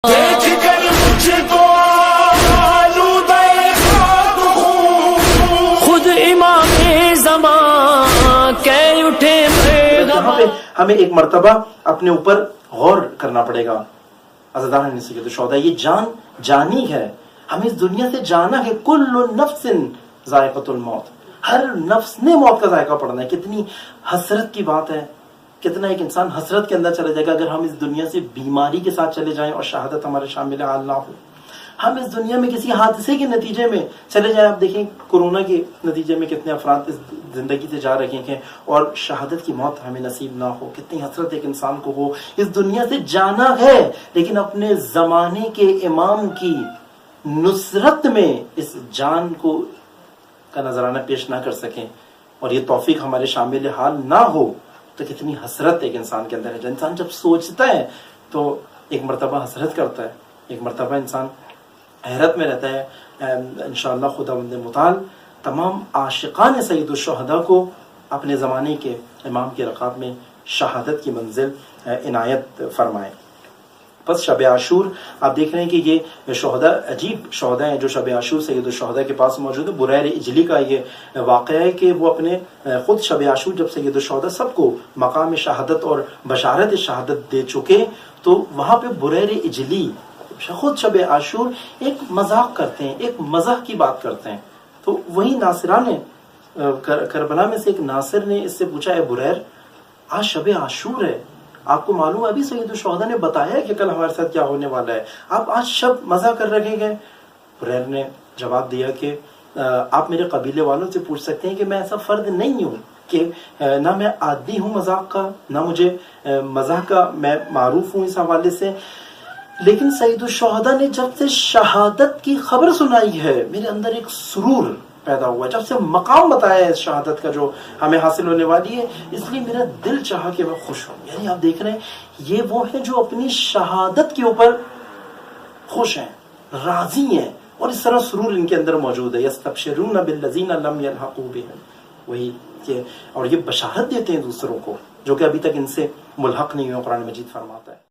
خود امام زمان کہ اٹھے یہاں پہ ہمیں ایک مرتبہ اپنے اوپر غور کرنا پڑے گا. عزیزان سید الشہداء، یہ جان جانی ہے. ہمیں اس دنیا سے جانا ہے. کل نفس ذائقۃ الموت، ہر نفس نے موت کا ذائقہ پڑنا ہے. کتنی حسرت کی بات ہے، کتنا ایک انسان حسرت کے اندر چلا جائے گا اگر ہم اس دنیا سے بیماری کے ساتھ چلے جائیں اور شہادت ہمارے شامل حال نہ ہو. ہم اس دنیا میں کسی حادثے کے نتیجے میں چلے جائیں. آپ دیکھیں کورونا کے نتیجے میں کتنے افراد اس زندگی سے جا رہے ہیں اور شہادت کی موت ہمیں نصیب نہ ہو. کتنی حسرت ایک انسان کو ہو. اس دنیا سے جانا ہے لیکن اپنے زمانے کے امام کی نصرت میں اس جان کو کا نذرانہ پیش نہ کر سکیں اور یہ توفیق ہمارے شامل حال نہ ہو تو کتنی حسرت ایک انسان کے اندر ہے. انسان جب سوچتا ہے تو ایک مرتبہ حسرت کرتا ہے، ایک مرتبہ انسان حیرت میں رہتا ہے. انشاءاللہ خداوند متعال تمام عاشقان سید الشہداء کو اپنے زمانے کے امام کی رکعت میں شہادت کی منزل عنایت فرمائے. بس شب عاشور آپ دیکھ رہے ہیں کہ یہ شہداء عجیب شہداء ہیں جو شب عاشور سید الشہداء کے پاس موجود ہے. بریر اجلی کا یہ واقعہ ہے کہ وہ اپنے خود شب عاشور جب سید الشہداء سب کو مقام شہادت اور بشارت شہادت دے چکے تو وہاں پہ بریر اجلی خود شب عاشور ایک مذاق کرتے ہیں، ایک مزاح کی بات کرتے ہیں. تو وہی ناصران نے کربلا میں سے ایک ناصر نے اس سے پوچھا، اے بریر آج شب عاشور ہے، آپ کو معلوم ہے ابھی سید الشہداء نے بتایا کہ کل ہمارے ساتھ کیا ہونے والا ہے، آپ آج شب مزہ کر رکھے گئے. بریر نے جواب دیا کہ آپ میرے قبیلے والوں سے پوچھ سکتے ہیں کہ میں ایسا فرد نہیں ہوں کہ نہ میں عادی ہوں مذاق کا، نہ مجھے مزاح کا میں معروف ہوں اس حوالے سے. لیکن سید الشہداء نے جب سے شہادت کی خبر سنائی ہے میرے اندر ایک سرور پیدا ہوا، جب سے مقام بتایا ہے اس شہادت کا جو ہمیں حاصل ہونے والی ہے، اس لیے میرا دل چاہا کہ میں خوش ہوں. یعنی آپ دیکھ رہے ہیں یہ وہ ہیں جو اپنی شہادت کے اوپر خوش ہیں، راضی ہیں، اور اس طرح سرور ان کے اندر موجود ہے. یستبشرون بالذین لم یلحقوا بهم، وہی کہ اور یہ بشارت دیتے ہیں دوسروں کو جو کہ ابھی تک ان سے ملحق نہیں ہوئے. قرآن مجید فرماتا ہے